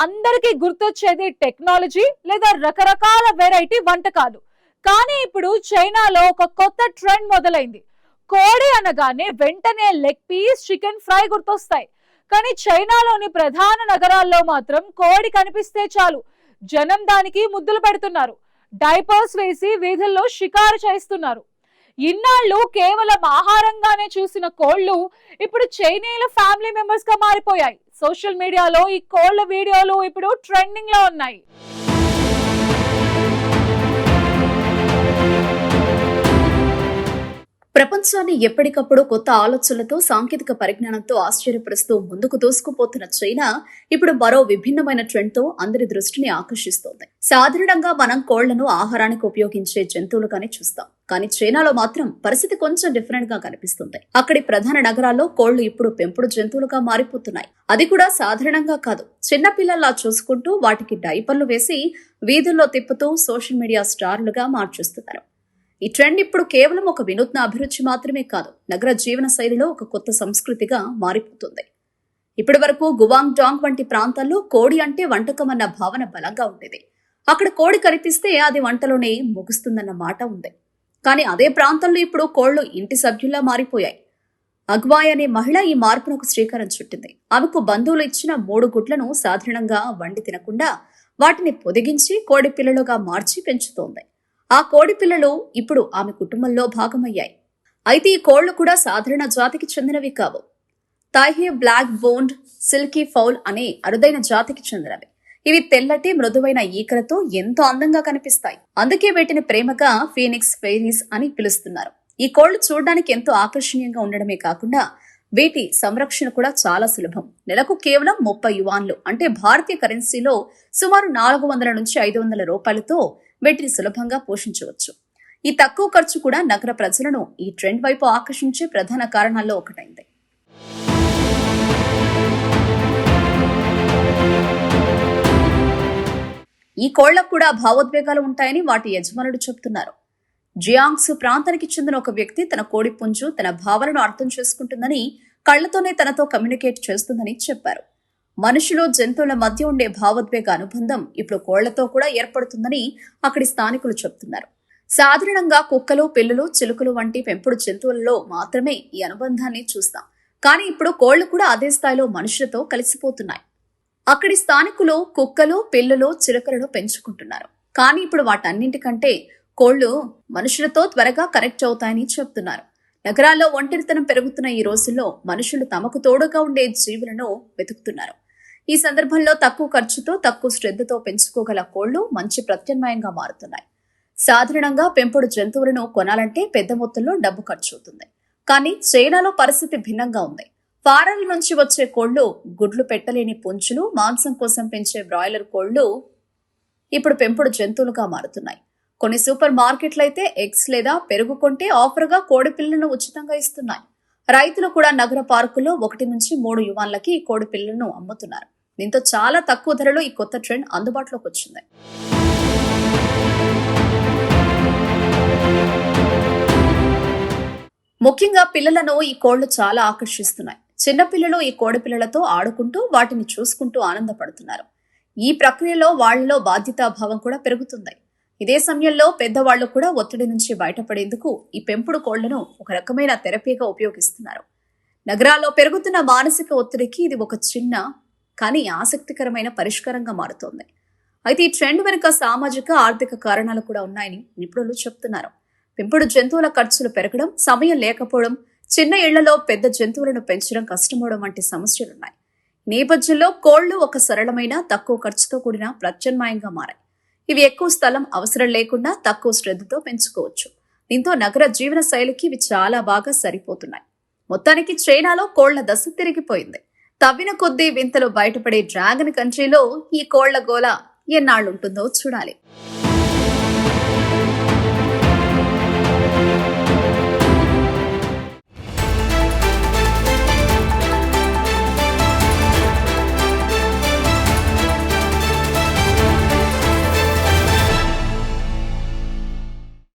అందరికీ గుర్తొచ్చేది టెక్నాలజీ లేదా రకరకాల వెరైటీ వంటకాలు. కానీ ఇప్పుడు చైనాలో ఒక కొత్త ట్రెండ్ మొదలైంది. కోడి అనగానే వెంటనే లెగ్ పీస్, చికెన్ ఫ్రై గుర్తొస్తాయి. కానీ చైనాలోని ప్రధాన నగరాల్లో మాత్రం కోడి కనిపిస్తే చాలు జనం దానికి ముద్దులు పెడుతున్నారు. డైపర్స్ వేసి వీధుల్లో షికారు చేస్తున్నారు. ఇన్నాళ్ళు కేవలం ఆహారంగానే చూసిన కోళ్లు ఇప్పుడు చైనీయుల ఫ్యామిలీ మెంబర్స్ గా మారిపోయాయి. సోషల్ మీడియాలో ఈ కోళ్ల వీడియోలు ఇప్పుడు ట్రెండింగ్ లో ఉన్నాయి. ప్రపంచాన్ని ఎప్పటికప్పుడు కొత్త ఆలోచనలతో, సాంకేతిక పరిజ్ఞానంతో ఆశ్చర్యపరుస్తూ ముందుకు దూసుకుపోతున్న చైనా ఇప్పుడు మరో విభిన్నమైన ట్రెండ్ తో అందరి దృష్టిని ఆకర్షిస్తోంది. సాధారణంగా మనం కోళ్లను ఆహారానికి ఉపయోగించే జంతువులుగానే చూస్తాం. కానీ చైనాలో మాత్రం పరిస్థితి కొంచెం డిఫరెంట్ గా కనిపిస్తుంది. అక్కడి ప్రధాన నగరాల్లో కోళ్లు ఇప్పుడు పెంపుడు జంతువులుగా మారిపోతున్నాయి. అది కూడా సాధారణంగా కాదు, చిన్నపిల్లల్లా చూసుకుంటూ వాటికి డైపర్లు వేసి వీధుల్లో తిప్పుతూ సోషల్ మీడియా స్టార్లుగా మార్చేస్తున్నారు. ఈ ట్రెండ్ ఇప్పుడు కేవలం ఒక వినూత్న అభిరుచి మాత్రమే కాదు, నగర జీవన శైలిలో ఒక కొత్త సంస్కృతిగా మారిపోతుంది. ఇప్పటి వరకు గువాంగ్ డాంగ్ వంటి ప్రాంతాల్లో కోడి అంటే వంటకం అన్న భావన బలంగా ఉండేది. అక్కడ కోడి కనిపిస్తే అది వంటలోనే ముగుస్తుందన్న మాట ఉంది. కానీ అదే ప్రాంతంలో ఇప్పుడు కోళ్లు ఇంటి సభ్యుల్లా మారిపోయాయి. అగ్వాయ్ అనే మహిళ ఈ మార్పునకు శ్రీకారం చుట్టింది. ఆమెకు బంధువులు ఇచ్చిన 3 గుడ్లను సాధారణంగా వండి తినకుండా వాటిని పొదిగించి కోడి పిల్లలుగా మార్చి పెంచుతోంది. ఆ కోడి పిల్లలు ఇప్పుడు ఆమె కుటుంబంలో భాగమయ్యాయి. అయితే ఈ కోళ్లు కూడా సాధారణ జాతికి చెందినవి కావు. తాయిహే బ్లాక్ బోన్డ్ సిల్కీ ఫౌల్ అనే అరుదైన జాతికి చెందినవి. ఇవి తెల్లటి మృదువైన ఈకలతో ఎంతో అందంగా కనిపిస్తాయి. అందుకే వీటిని ప్రేమగా ఫీనిక్స్ ఫెయిరీస్ అని పిలుస్తున్నారు. ఈ కోళ్లు చూడడానికి ఎంతో ఆకర్షణీయంగా ఉండడమే కాకుండా వీటి సంరక్షణ కూడా చాలా సులభం. నెలకు కేవలం 30 యువాన్లు అంటే భారతీయ కరెన్సీలో సుమారు 400 నుంచి 500 రూపాయలతో వీటిని సులభంగా పోషించవచ్చు. ఈ తక్కువ ఖర్చు కూడా నగర ప్రజలను ఈ ట్రెండ్ వైపు ఆకర్షించే ప్రధాన కారణాల్లో ఒకటైంది. ఈ కోళ్లకు కూడా భావోద్వేగాలు ఉంటాయని వాటి యజమానులు చెబుతున్నారు. జియాంగ్సు ప్రాంతానికి చెందిన ఒక వ్యక్తి తన కోడి పుంజు తన భావాలను అర్థం చేసుకుంటుందని, కళ్లతోనే తనతో కమ్యూనికేట్ చేస్తుందని చెప్పారు. మనుషులు, జంతువుల మధ్య ఉండే భావోద్వేగ అనుబంధం ఇప్పుడు కోళ్లతో కూడా ఏర్పడుతుందని అక్కడి స్థానికులు చెబుతున్నారు. సాధారణంగా కుక్కలు, పిల్లులు, చిలుకలు వంటి పెంపుడు జంతువులలో మాత్రమే ఈ అనుబంధాన్ని చూస్తాం. కానీ ఇప్పుడు కోళ్లు కూడా అదే స్థాయిలో మనుషులతో కలిసిపోతున్నాయి. అక్కడి స్థానికులు కుక్కలు, పిల్లులు, చిలుకలను పెంచుకుంటున్నారు. కానీ ఇప్పుడు వాటన్నింటికంటే కోళ్లు మనుషులతో త్వరగా కనెక్ట్ అవుతాయని చెబుతున్నారు. నగరాల్లో ఒంటరితనం పెరుగుతున్న ఈ రోజుల్లో మనుషులు తమకు తోడుగా ఉండే జీవులను వెతుకుతున్నారు. ఈ సందర్భంలో తక్కువ ఖర్చుతో, తక్కువ శ్రద్ధతో పెంచుకోగల కోళ్లు మంచి ప్రత్యామ్నాయంగా మారుతున్నాయి. సాధారణంగా పెంపుడు జంతువులను కొనాలంటే పెద్ద మొత్తంలో డబ్బు ఖర్చు అవుతుంది. కానీ చైనాలో పరిస్థితి భిన్నంగా ఉంది. ఫారాల నుంచి వచ్చే కోళ్లు, గుడ్లు పెట్టలేని పుంజులు, మాంసం కోసం పెంచే బ్రాయిలర్ కోళ్లు ఇప్పుడు పెంపుడు జంతువులుగా మారుతున్నాయి. కొన్ని సూపర్ మార్కెట్లయితే ఎగ్స్ లేదా పెరుగు కొంటే ఆఫర్గా కోడి పిల్లలను ఉచితంగా ఇస్తున్నాయి. రైతులు కూడా నగర పార్కుల్లో 1 నుంచి 3 యువాన్లకి ఈ కోడి పిల్లలను అమ్ముతున్నారు. దీంతో చాలా తక్కువ ధరలో ఈ కొత్త ట్రెండ్ అందుబాటులోకి వచ్చింది. ముఖ్యంగా పిల్లలను ఈ కోళ్లు చాలా ఆకర్షిస్తున్నాయి. చిన్నపిల్లలు ఈ కోడి పిల్లలతో ఆడుకుంటూ వాటిని చూసుకుంటూ ఆనందపడుతున్నారు. ఈ ప్రక్రియలో వాళ్లలో బాధ్యతాభావం కూడా పెరుగుతుంది. ఇదే సమయంలో పెద్దవాళ్లు కూడా ఒత్తిడి నుంచి బయటపడేందుకు ఈ పెంపుడు కోళ్లను ఒక రకమైన థెరపీగా ఉపయోగిస్తున్నారు. నగరాల్లో పెరుగుతున్న మానసిక ఒత్తిడికి ఇది ఒక చిన్న కానీ ఆసక్తికరమైన పరిష్కారంగా మారుతోంది. అయితే ఈ ట్రెండ్ వెనుక సామాజిక, ఆర్థిక కారణాలు కూడా ఉన్నాయని నిపుణులు చెబుతున్నారు. పెంపుడు జంతువుల ఖర్చులు పెరగడం, సమయం లేకపోవడం, చిన్న ఇళ్లలో పెద్ద జంతువులను పెంచడం కష్టమవడం వంటి సమస్యలున్నాయి. నేపథ్యంలో కోళ్లు ఒక సరళమైన, తక్కువ ఖర్చుతో కూడిన ప్రత్యామ్నాయంగా మారాయి. ఇవి ఎక్కువ స్థలం అవసరం లేకుండా తక్కువ శ్రద్ధతో పెంచుకోవచ్చు. దీంతో నగర జీవన శైలికి ఇవి చాలా బాగా సరిపోతున్నాయి. మొత్తానికి చైనాలో కోళ్ల దశ తిరిగిపోయింది. తవ్విన కొద్దీ వింతలు బయటపడే డ్రాగన్ కంట్రీలో ఈ కోళ్ల గోల ఎన్నాళ్లుంటుందో చూడాలి.